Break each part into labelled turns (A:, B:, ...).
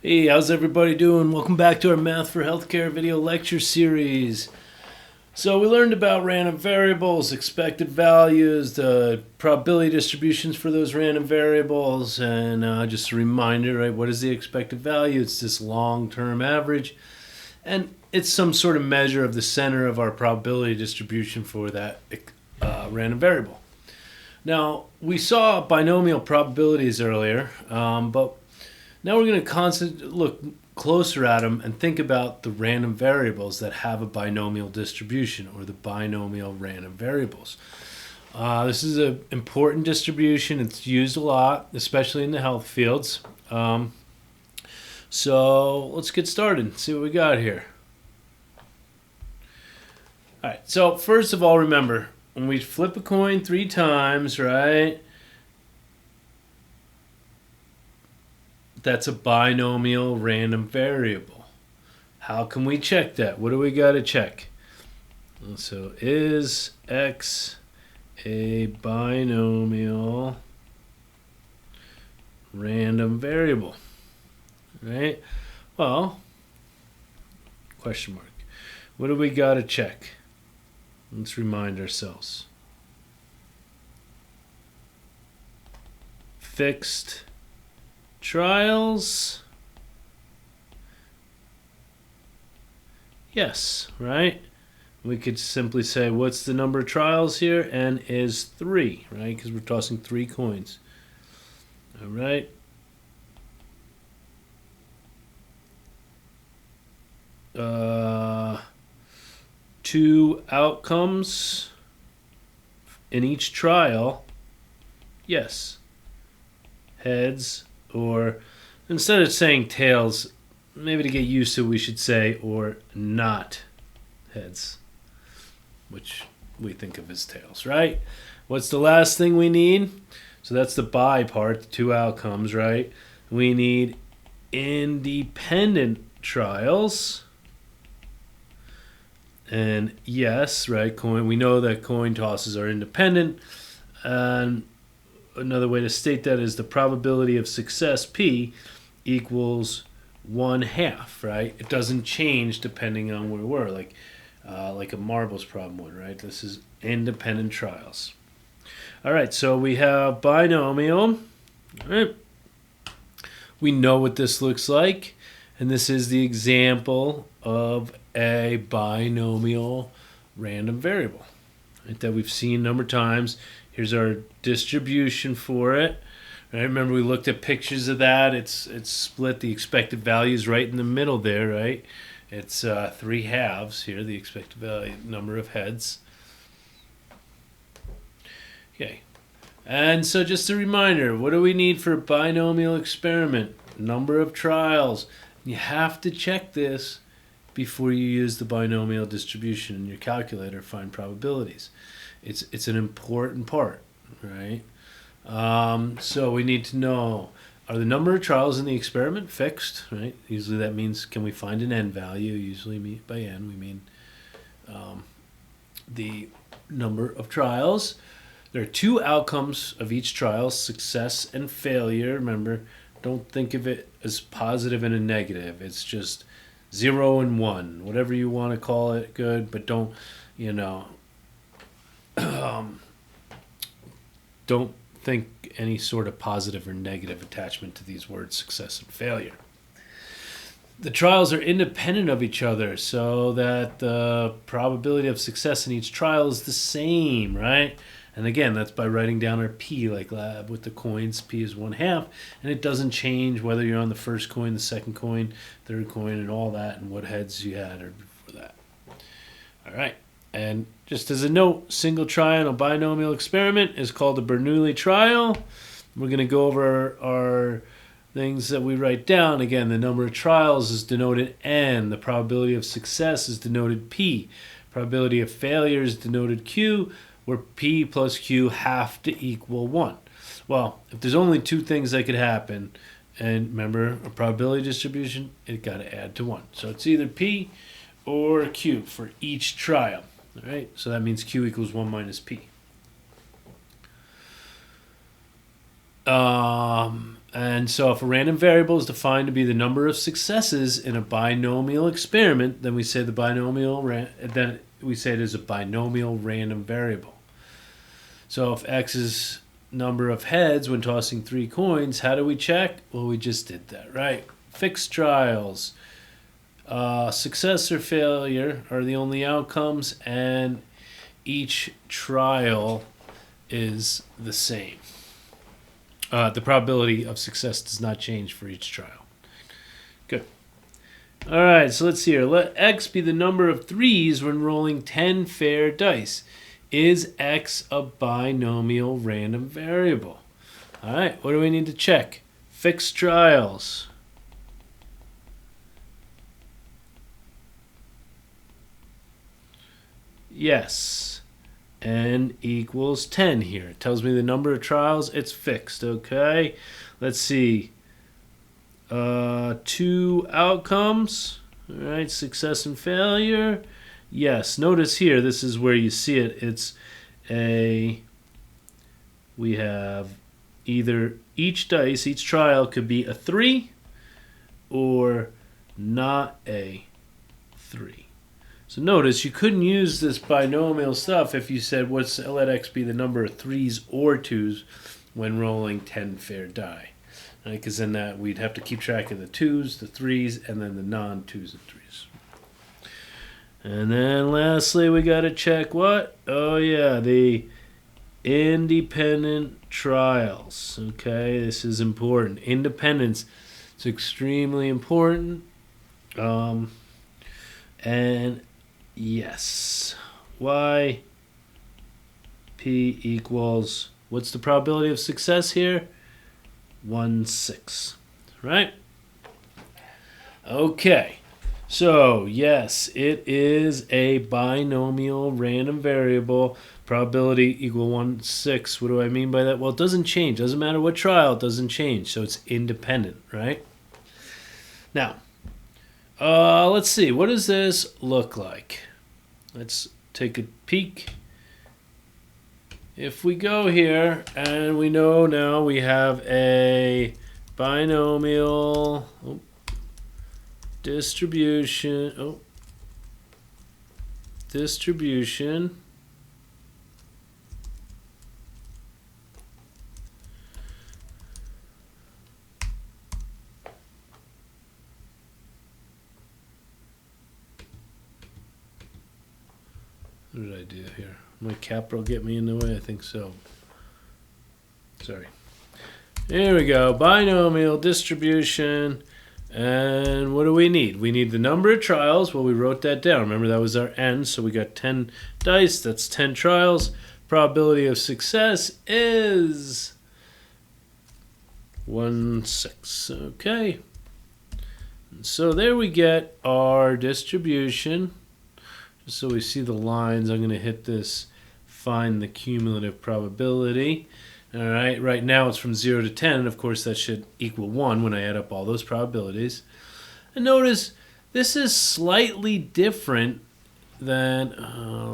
A: Hey, how's everybody doing? Welcome back to our Math for Healthcare video lecture series. So we learned about random variables, expected values, the probability distributions for those random variables, and just a reminder, right? What is the expected value? It's this long-term average, and it's some sort of measure of the center of our probability distribution for that random variable. Now, we saw binomial probabilities earlier, but now we're going to look closer at them and think about the random variables that have a binomial distribution, or the binomial random variables. This is an important distribution. It's used a lot, especially in the health fields. So let's get started and see what we got here. All right, so first of all, remember, when we flip a coin 3 times, right? That's a binomial random variable. How can we check that? What do we got to check? So is X a binomial random variable? Right? Well, question mark. What do we got to check? Let's remind ourselves. Fixed trials. Yes, right? We could simply say, what's the number of trials here? N is 3, right? Because we're tossing 3 coins. All right. Two outcomes in each trial. Yes. Heads, or instead of saying tails, maybe to get used to it, we should say or not heads, which we think of as tails, right? What's the last thing we need? So that's the by part, the 2 outcomes, right? We need independent trials. And yes, right, coin. We know that coin tosses are independent. And another way to state that is the probability of success, P, equals 1/2, right? It doesn't change depending on where we're, like a marbles problem would, right? This is independent trials. All right, so we have binomial. All right. We know what this looks like, and this is the example of a binomial random variable, right, that we've seen a number of times. Here's our distribution for it. Right, remember we looked at pictures of that. It's split. The expected value is right in the middle there, right? It's 3 halves here, the expected value, number of heads. Okay. And so just a reminder, what do we need for a binomial experiment? Number of trials. You have to check this before you use the binomial distribution in your calculator to find probabilities. It's an important part, right? So we need to know, are the number of trials in the experiment fixed, right? Usually that means, can we find an n value? Usually by n we mean the number of trials. There are 2 outcomes of each trial, success and failure. Remember, don't think of it as positive and a negative. It's just 0 and 1, whatever you want to call it, good, but don't, don't think any sort of positive or negative attachment to these words, success and failure. The trials are independent of each other, so that the probability of success in each trial is the same, right? And again, that's by writing down our P, like with the coins. P is 1/2, and it doesn't change whether you're on the first coin, the second coin, third coin, and all that, and what heads you had or before that. All right. And just as a note, single trial in a binomial experiment is called a Bernoulli trial. We're going to go over our things that we write down. Again, the number of trials is denoted N. The probability of success is denoted P. Probability of failure is denoted Q, where P plus Q have to equal 1. Well, if there's only 2 things that could happen, and remember, a probability distribution, it got to add to 1. So it's either P or Q for each trial. All right, so that means Q equals 1 minus P. And so if a random variable is defined to be the number of successes in a binomial experiment, then we say then we say it is a binomial random variable. So if x is number of heads when tossing 3 coins, how do we check? Well, we just did that, right? Fixed trials, success or failure are the only outcomes, and each trial is the same. The probability of success does not change for each trial. Good. All right, so let's see here. Let x be the number of threes when rolling 10 fair dice. Is x a binomial random variable? All right, what do we need to check? Fixed trials. Yes. N equals 10 here. It tells me the number of trials. It's fixed, okay? Let's see. 2 outcomes. All right, success and failure. Yes, notice here, this is where you see it. It's we have either each trial could be a 3 or not a 3. So notice you couldn't use this binomial stuff if you said let x be the number of 3s or 2s when rolling 10 fair die. Because then we'd have to keep track of the 2s, the 3s, and then the non-2s and 3s. And then lastly, we got to check what? Oh yeah, the independent trials. Okay, this is important. Independence. It's extremely important. And yes, y p equals, what's the probability of success here? 1/6, right? Okay, so yes, it is a binomial random variable. Probability equal 1/6. What do I mean by that? Well, it doesn't change. Doesn't matter what trial, it doesn't change. So it's independent, right? Now, let's see. What does this look like? Let's take a peek. If we go here, and we know now we have a binomial distribution. Distribution. What did I do here? My capital get me in the way? I think so. Sorry. There we go. Binomial distribution. And what do we need? We need the number of trials. Well, we wrote that down. Remember, that was our n. So we got 10 dice. That's 10 trials. Probability of success is 1/6. Okay. So there we get our distribution. Just so we see the lines, I'm going to hit this, find the cumulative probability. All right, right now it's from 0 to 10, and of course that should equal 1 when I add up all those probabilities. And notice this is slightly different than,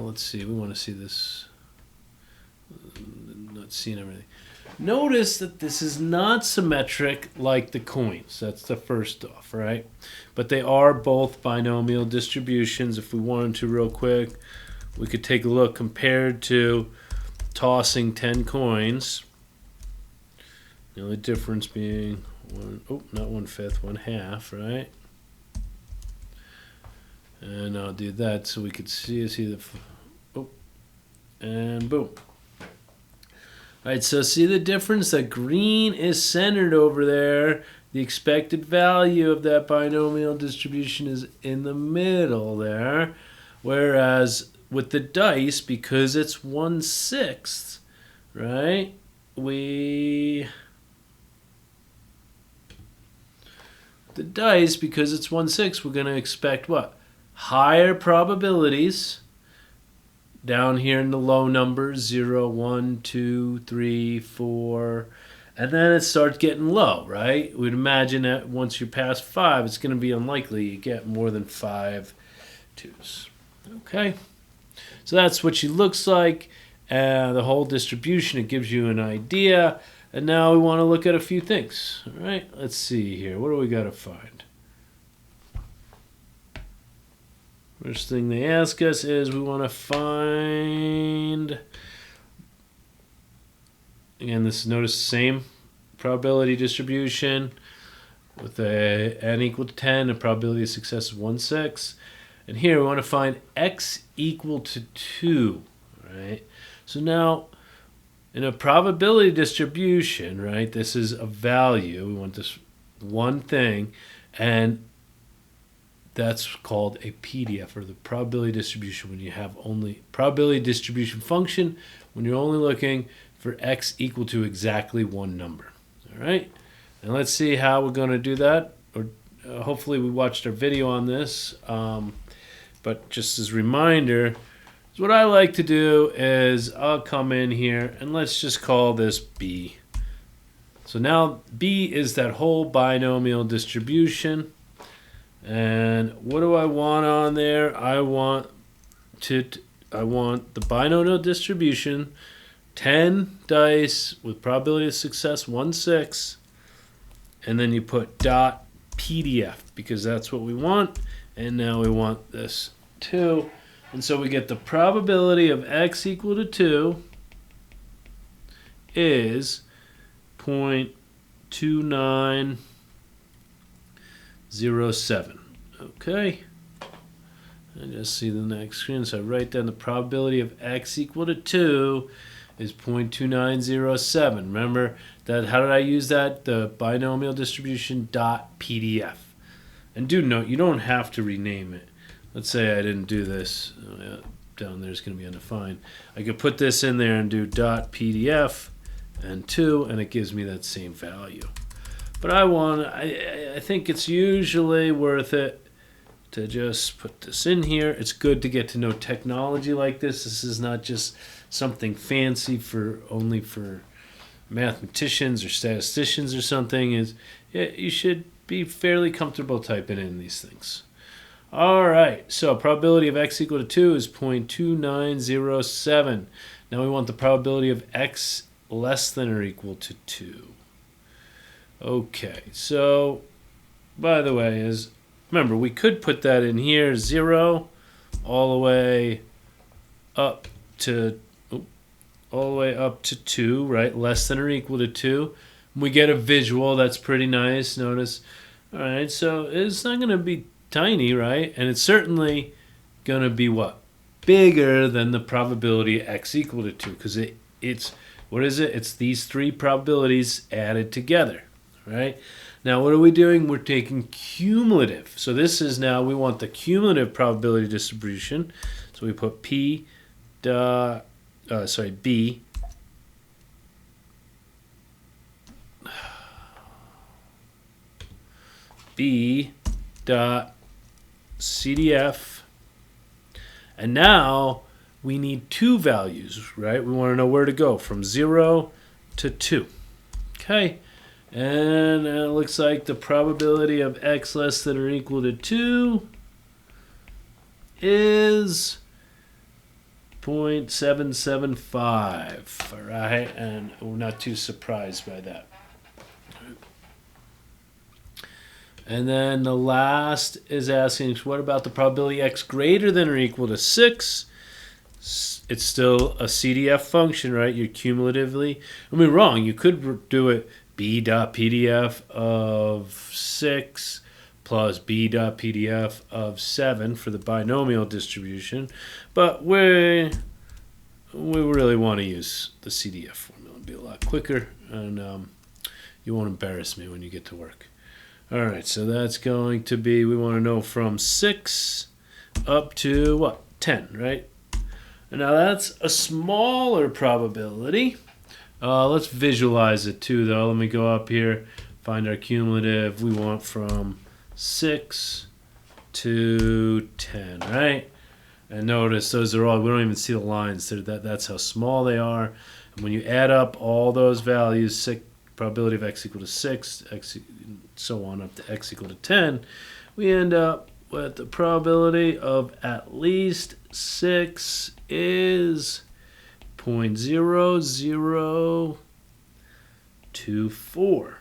A: let's see, we want to see this, not seeing everything. Notice that this is not symmetric like the coins. That's the first off, right? But they are both binomial distributions. If we wanted to real quick, we could take a look compared to tossing 10 coins. The only difference being not 1/5, 1/2, right? And I'll do that so we could see and boom. All right, so see the difference? That green is centered over there. The expected value of that binomial distribution is in the middle there. Whereas with the dice, because it's 1/6, right? The dice, because it's 1/6, we're going to expect what? Higher probabilities down here in the low numbers, 0, 1, 2, 3, 4, and then it starts getting low, right? We'd imagine that once you're past 5, it's going to be unlikely you get more than 5 2s. Okay, so that's what she looks like. The whole distribution, it gives you an idea. And now we want to look at a few things. All right, let's see here. What do we got to find? First thing they ask us is we want to find, again, notice the same probability distribution with a n equal to 10, and probability of success is 1/6. And here we want to find x equal to 2, right? So now, in a probability distribution, right, this is a value. We want this one thing, and that's called a PDF, or the probability distribution, when you have only probability distribution function when you're only looking for x equal to exactly one number. All right, and let's see how we're going to do that. Or hopefully we watched our video on this, but just as a reminder, what I like to do is I'll come in here and let's just call this B. So now B is that whole binomial distribution. And what do I want on there? I want the binomial distribution, 10 dice with probability of success 1/6, and then you put dot PDF because that's what we want. And now we want this 2. And so we get the probability of x equal to 2 is 0.2907. Okay. And just see the next screen. So I write down the probability of x equal to 2 is 0.2907. Remember that? How did I use that? The binomial distribution dot PDF. And do note, you don't have to rename it. Let's say I didn't do this. Down there is going to be undefined. I could put this in there and do dot PDF and 2, and it gives me that same value. But I think it's usually worth it to just put this in here. It's good to get to know technology like this. This is not just something fancy only for mathematicians or statisticians or something. You should be fairly comfortable typing in these things. All right, so probability of x equal to 2 is 0.2907. Now we want the probability of x less than or equal to 2. Okay, so by the way, remember, we could put that in here, 0 all the way up to 2, right? Less than or equal to 2. We get a visual. That's pretty nice. Notice. All right, so it's not going to be tiny, right? And it's certainly going to be what? Bigger than the probability of x equal to 2, because it's what is it? It's these 3 probabilities added together, right? Now, what are we doing? We're taking cumulative. So this is now, we want the cumulative probability distribution. So we put B dot CDF. And now we need 2 values, right? We want to know where to go from 0 to 2. Okay. And it looks like the probability of x less than or equal to 2 is 0.775. All right. And we're not too surprised by that. And then the last is asking, what about the probability x greater than or equal to 6? It's still a CDF function, right? You're cumulatively. I mean, wrong. You could do it b.pdf of 6 plus b.pdf of 7 for the binomial distribution. But we really want to use the CDF formula. It'll be a lot quicker, and you won't embarrass me when you get to work. All right, so that's going to be, we want to know from 6 up to, what, 10, right? And now that's a smaller probability. Let's visualize it too, though. Let me go up here, find our cumulative. We want from 6 to 10, right? And notice those are all, we don't even see the lines. That's how small they are. And when you add up all those values, probability of x equal to 6, x, so on up to x equal to 10, we end up with the probability of at least 6 is 0.0025. to 4.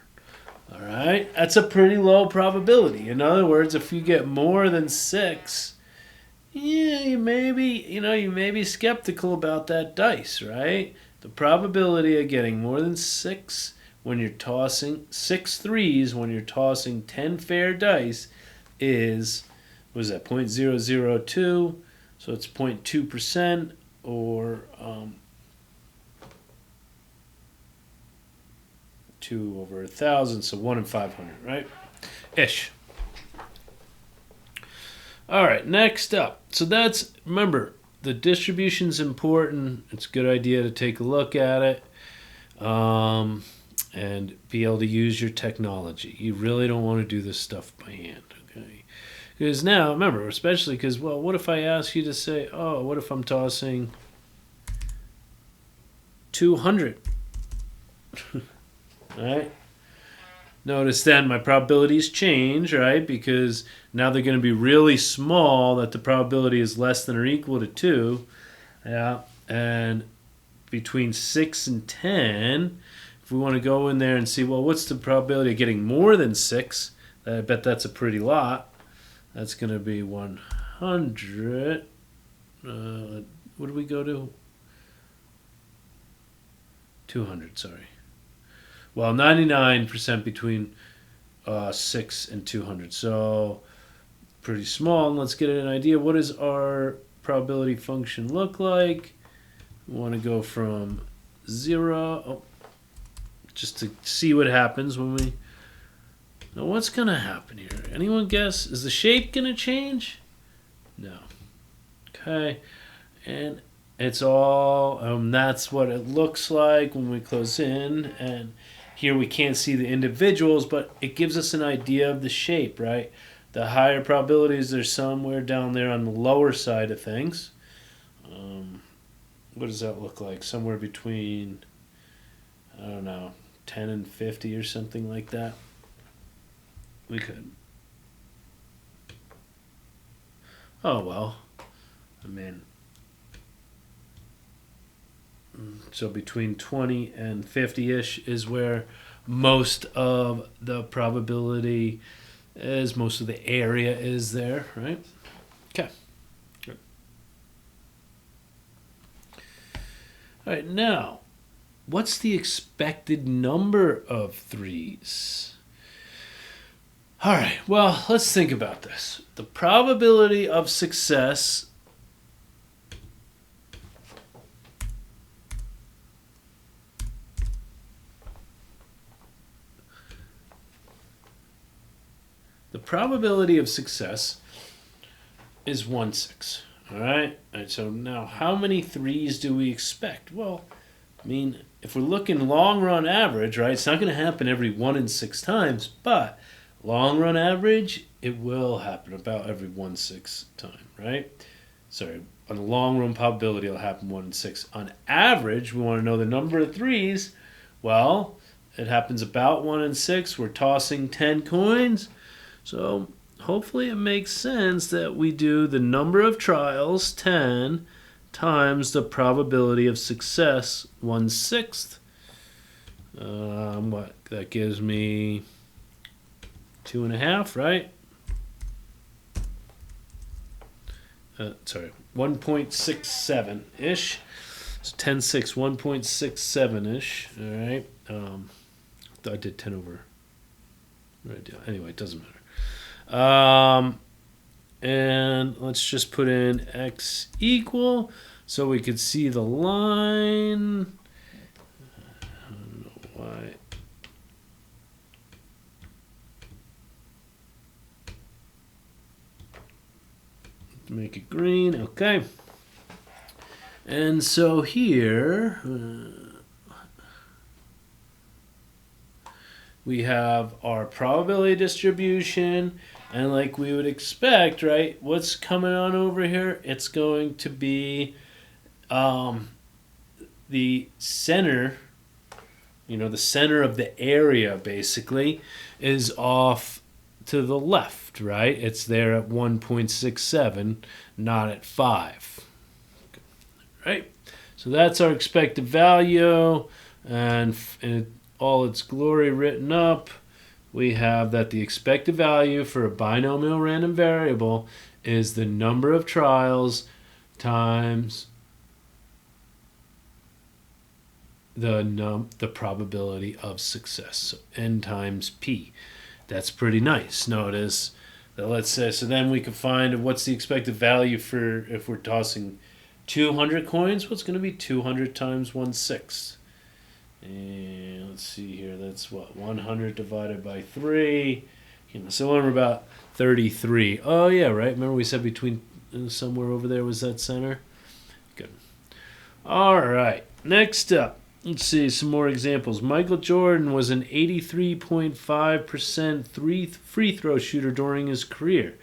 A: All right, that's a pretty low probability. In other words, if you get more than 6, yeah, you may be skeptical about that dice, right? The probability of getting more than 6 when you're tossing 6 threes when you're tossing 10 fair dice is, what is that, 0.002? So it's 0.2%, or 2 over 1,000, so 1 in 500, right? Ish. All right, next up. So that's, remember, the distribution's important. It's a good idea to take a look at it and be able to use your technology. You really don't want to do this stuff by hand, okay? Because now, remember, especially because, well, what if I ask you to say, oh, what if I'm tossing 200? All right? Notice then my probabilities change, right? Because now they're going to be really small, that the probability is less than or equal to 2. Yeah. And between 6 and 10, if we want to go in there and see, well, what's the probability of getting more than 6? I bet that's a pretty lot. That's going to be 100. What do we go to? 200, sorry. Well, 99% between 6 and 200. So pretty small. And let's get an idea. What does our probability function look like? We want to go from 0, just to see what happens when we... Now, what's going to happen here? Anyone guess? Is the shape going to change? No. Okay. And it's all... that's what it looks like when we close in. And here we can't see the individuals, but it gives us an idea of the shape, right? The higher probabilities are somewhere down there on the lower side of things. What does that look like? Somewhere between, I don't know, 10 and 50 or something like that. We could. Oh, well. I mean, so between 20 and 50-ish is where most of the probability is, most of the area is there, right? Okay. Good. All right, now, what's the expected number of threes? All right, well, let's think about this. The probability of success is 1/6. All right? So now, how many threes do we expect? Well, I mean, if we're looking long run average, right, it's not going to happen every 1 in 6 times, but long run average, it will happen about every 1/6 time, right? Sorry, on the long run probability, it'll happen 1 in 6. On average, we want to know the number of threes. Well, it happens about 1 in 6. We're tossing 10 coins. So hopefully it makes sense that we do the number of trials, 10, times the probability of success, 1/6. What? That gives me 2.5, right? Sorry, 1.67-ish. So 10/6, 1.67-ish. All right. I did 10 over. Anyway, it doesn't matter. And let's just put in x equal so we could see the line. I don't know why. Make it green, okay. And so here we have our probability distribution, and like we would expect, right, what's coming on over here? It's going to be the center, the center of the area basically is off to the left, right? It's there at 1.67, not at 5. Right? So that's our expected value, and all its glory written up, we have that the expected value for a binomial random variable is the number of trials times the probability of success. So n times p. That's pretty nice. Notice that, let's say, so then we can find what's the expected value for, if we're tossing 200 coins, what's going to be 200 times 1/6? And let's see here, that's what, 100 divided by 3. So when we're about 33. Oh yeah, right? Remember we said between, somewhere over there was that center? Good. All right, next up. Let's see some more examples. Michael Jordan was an 83.5% free throw shooter during his career.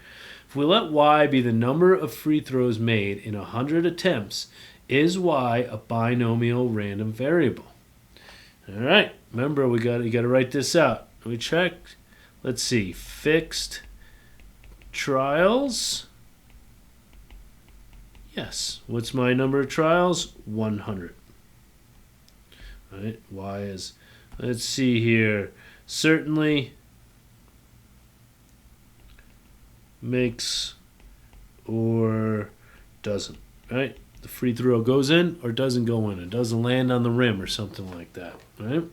A: If we let y be the number of free throws made in 100 attempts, is y a binomial random variable? All right, remember you got to write this out. We check. Let's see, fixed trials. Yes. What's my number of trials? 100. Right? Y is, let's see here, certainly makes or doesn't, right? The free throw goes in or doesn't go in. It doesn't land on the rim or something like that, right?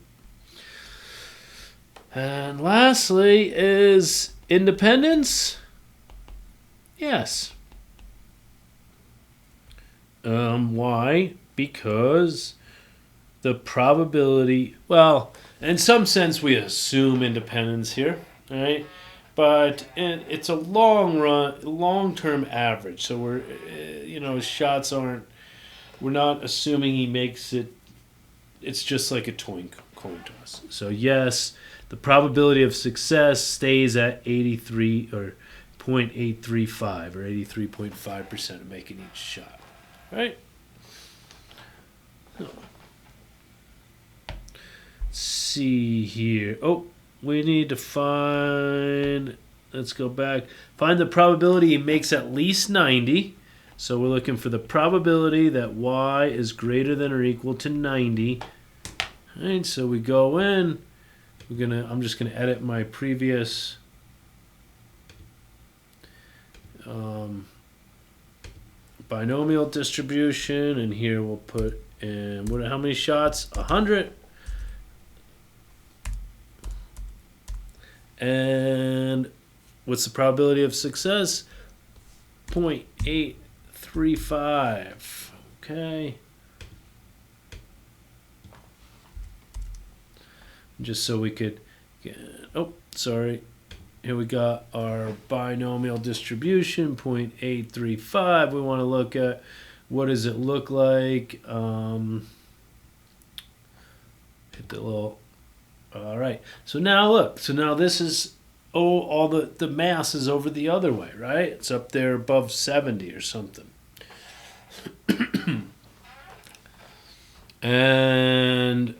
A: And lastly is independence. Yes. Why? Because the probability, well, in some sense we assume independence here, right? But it's a long-term average. So we're, shots aren't, we're not assuming he makes it. It's just like a coin toss. So yes, the probability of success stays at 83 or 0.835 or 83.5% of making each shot, right? See here. Oh, we need to find, let's go back. Find the probability he makes at least 90. So we're looking for the probability that y is greater than or equal to 90. All right, so we go in. I'm just gonna edit my previous binomial distribution, and here we'll put in how many shots? 100. And what's the probability of success? 0.835. Okay. Just so we could get, here we got our binomial distribution, 0.835. We want to look at what does it look like. Hit the little. All right. So now look. So now this is, all the mass is over the other way, right? It's up there above 70 or something. And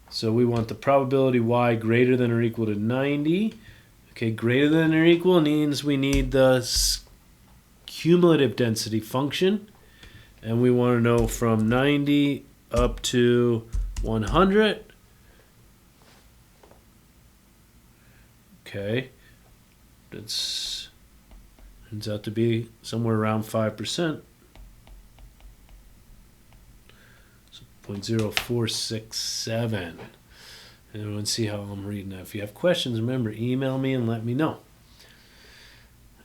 A: so we want the probability y greater than or equal to 90. Okay, greater than or equal means we need the cumulative density function. And we want to know from 90 up to 100. Okay. It turns out to be somewhere around 5%. 0.0467. Everyone see how I'm reading that. If you have questions, remember, email me and let me know. All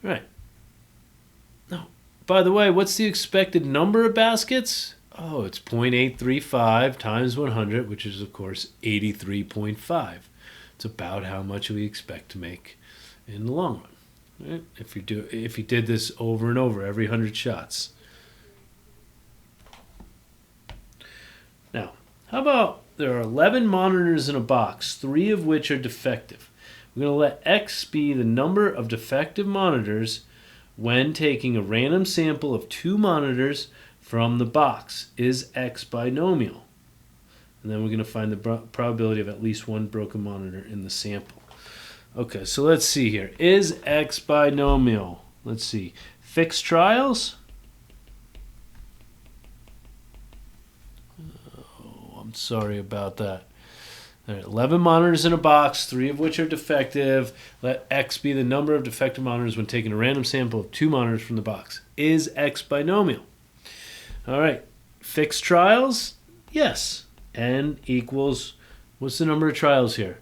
A: right. Now, by the way, what's the expected number of baskets? Oh, it's 0.835 times 100, which is, of course, 83.5. It's about how much we expect to make in the long run. Right? If you did this over and over, every 100 shots. Now, how about there are 11 monitors in a box, 3 of which are defective. We're going to let X be the number of defective monitors when taking a random sample of 2 monitors from the box. Is X binomial? And then we're going to find the probability of at least one broken monitor in the sample. Okay, so let's see here. Is X binomial? Let's see. Fixed trials? Sorry about that. All right, 11 monitors in a box, 3 of which are defective. Let X be the number of defective monitors when taking a random sample of 2 monitors from the box. Is X binomial? All right, fixed trials? Yes. N equals, what's the number of trials here?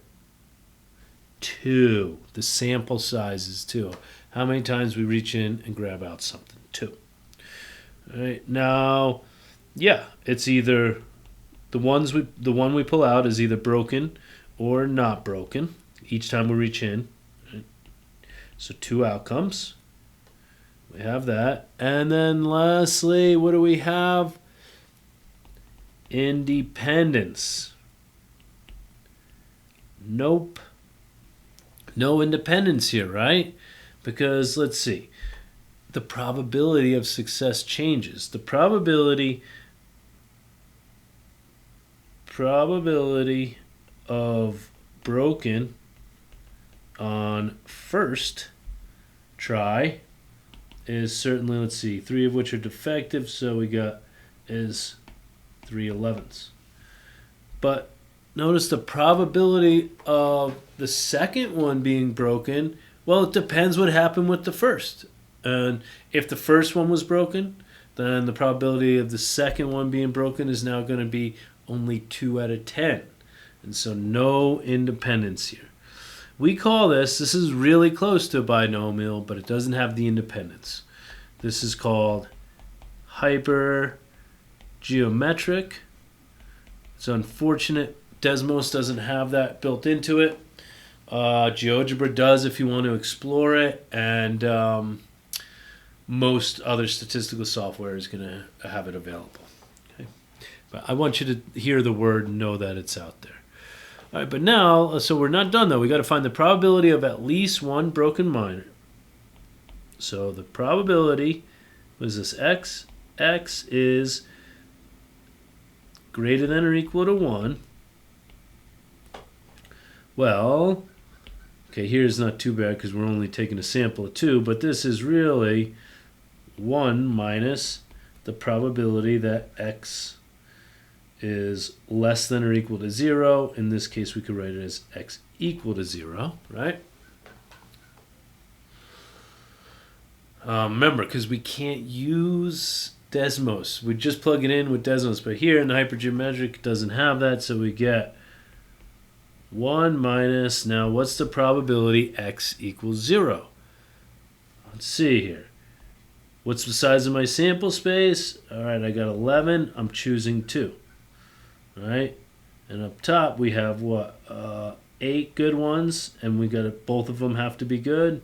A: 2. The sample size is 2. How many times we reach in and grab out something? 2. All right, now, yeah, it's either the one we pull out is either broken or not broken each time we reach in. Right? So 2 outcomes. We have that. And then lastly, what do we have? Independence. Nope. No independence here, right? Because let's see. The probability of success changes. The probability of broken on first try is certainly, let's see, 3 of which are defective, so we got is 3 11s. But notice the probability of the second one being broken, well, it depends what happened with the first. And if the first one was broken, then the probability of the second one being broken is now going to be only 2 out of 10. And so no independence here. We call this is really close to a binomial, but it doesn't have the independence. This is called hypergeometric. It's unfortunate Desmos doesn't have that built into it. GeoGebra does if you want to explore it, and most other statistical software is going to have it available. Okay? But I want you to hear the word and know that it's out there. All right, but now, so we're not done though. We got to find the probability of at least one broken minor. So the probability was this x. X is greater than or equal to 1. Well, okay, here's not too bad because we're only taking a sample of 2, but this is really 1 minus the probability that x is less than or equal to 0. In this case, we could write it as x equal to 0, right? Remember, because we can't use Desmos. We just plug it in with Desmos, but here in the hypergeometric it doesn't have that, so we get 1 minus, now what's the probability x equals 0? Let's see here. What's the size of my sample space? All right, I got 11. I'm choosing 2. All right, and up top we have what? 8 good ones, and we got to, both of them have to be good.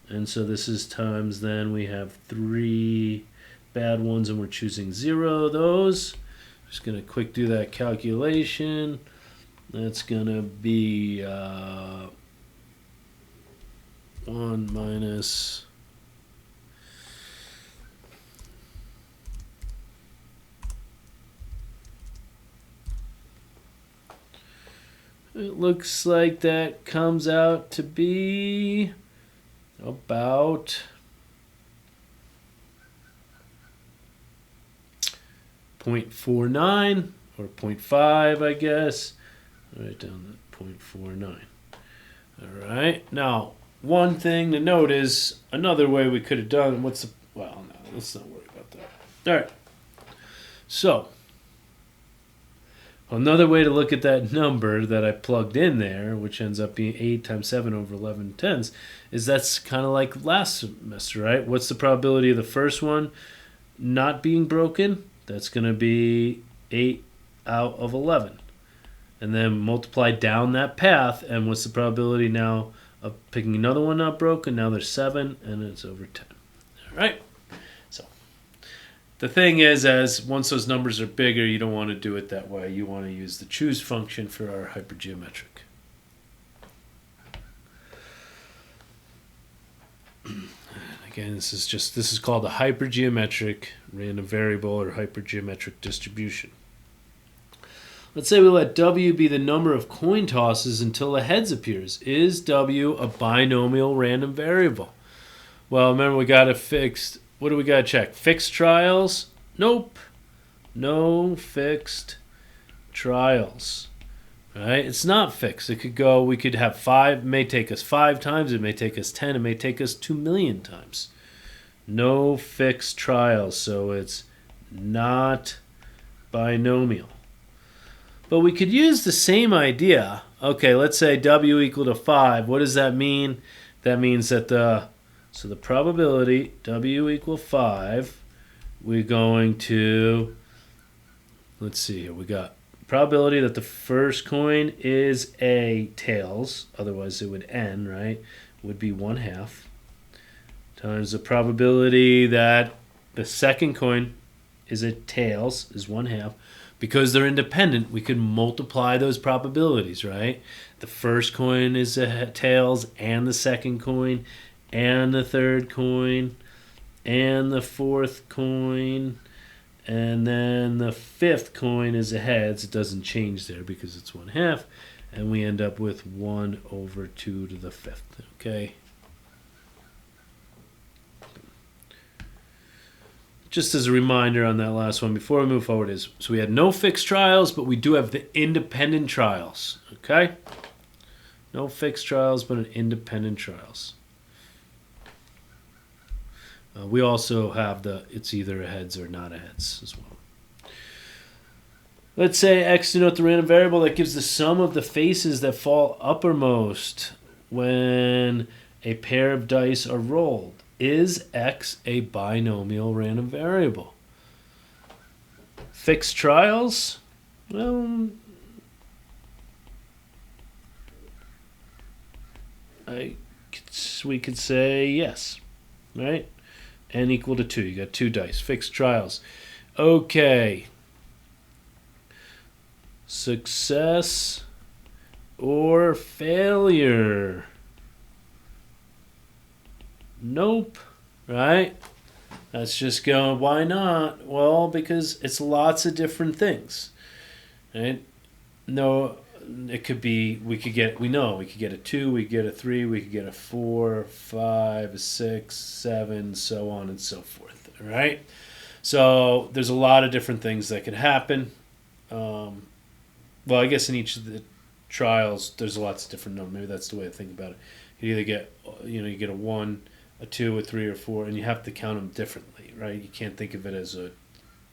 A: And so this is times, then we have 3 bad ones, and we're choosing 0 of those. Just going to quick do that calculation. That's going to be 1 minus... It looks like that comes out to be about 0.49 or 0.5, I guess. Write down that 0.49. All right. Now, one thing to note is another way we could have done. Well, no, let's not worry about that. All right. So, another way to look at that number that I plugged in there, which ends up being 8 times 7 over 11 tenths, is that's kind of like last semester, right? What's the probability of the first one not being broken? That's going to be 8 out of 11. And then multiply down that path, and what's the probability now of picking another one not broken? Now there's 7, and it's over 10. All right? So the thing is, as once those numbers are bigger, you don't want to do it that way. You want to use the choose function for our hypergeometric. Again, this is called a hypergeometric random variable or hypergeometric distribution. Let's say we let W be the number of coin tosses until a heads appears. Is W a binomial random variable? Well, remember we got it fixed. What do we got to check? Fixed trials? Nope. No fixed trials. Right? It's not fixed. It could go, we could have 5, it may take us 5 times, it may take us 10, it may take us 2 million times. No fixed trials, so it's not binomial. But we could use the same idea. Okay, let's say W equal to 5. What does that mean? That means that the probability W equal 5, we're going to, let's see here, we got probability that the first coin is a tails, otherwise it would N, right? Would be 1/2 times the probability that the second coin is a tails is 1/2. Because they're independent, we could multiply those probabilities, right? The first coin is a tails, and the second coin, and the third coin, and the fourth coin, and then the fifth coin is a heads. It doesn't change there because it's 1/2, and we end up with 1/2 to the fifth. Okay. Just as a reminder on that last one before we move forward is, so we had no fixed trials, but we do have the independent trials. Okay. No fixed trials, but an independent trials. We also have it's either a heads or not a heads as well. Let's say x denote the random variable that gives the sum of the faces that fall uppermost when a pair of dice are rolled. Is x a binomial random variable? Fixed trials? Well, we could say yes, right? N equal to 2. You got 2 dice. Fixed trials. Okay. Success or failure? Nope. Right? That's just going, why not? Well, because it's lots of different things. Right? No, it could be, we could get a 2, we could get a 3, we could get a 4, 5, 6, 7, so on and so forth. All right? So there's a lot of different things that could happen. Well, I guess in each of the trials, there's lots of different numbers. Maybe that's the way to think about it. You either get, you get a 1, a 2, a 3, or 4, and you have to count them differently, right? You can't think of it as a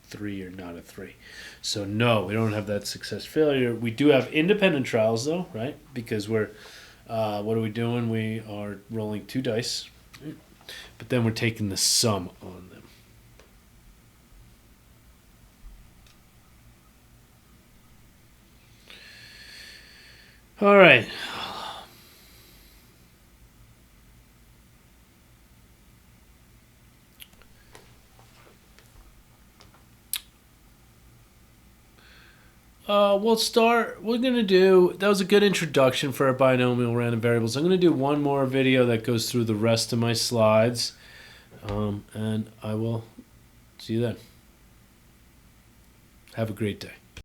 A: 3 or not a 3. So no, we don't have that success failure. We do have independent trials though, right? Because we're, what are we doing? We are rolling 2 dice, right? But then we're taking the sum on them. All right. We're going to do, that was a good introduction for our binomial random variables. I'm going to do one more video that goes through the rest of my slides. And I will see you then. Have a great day.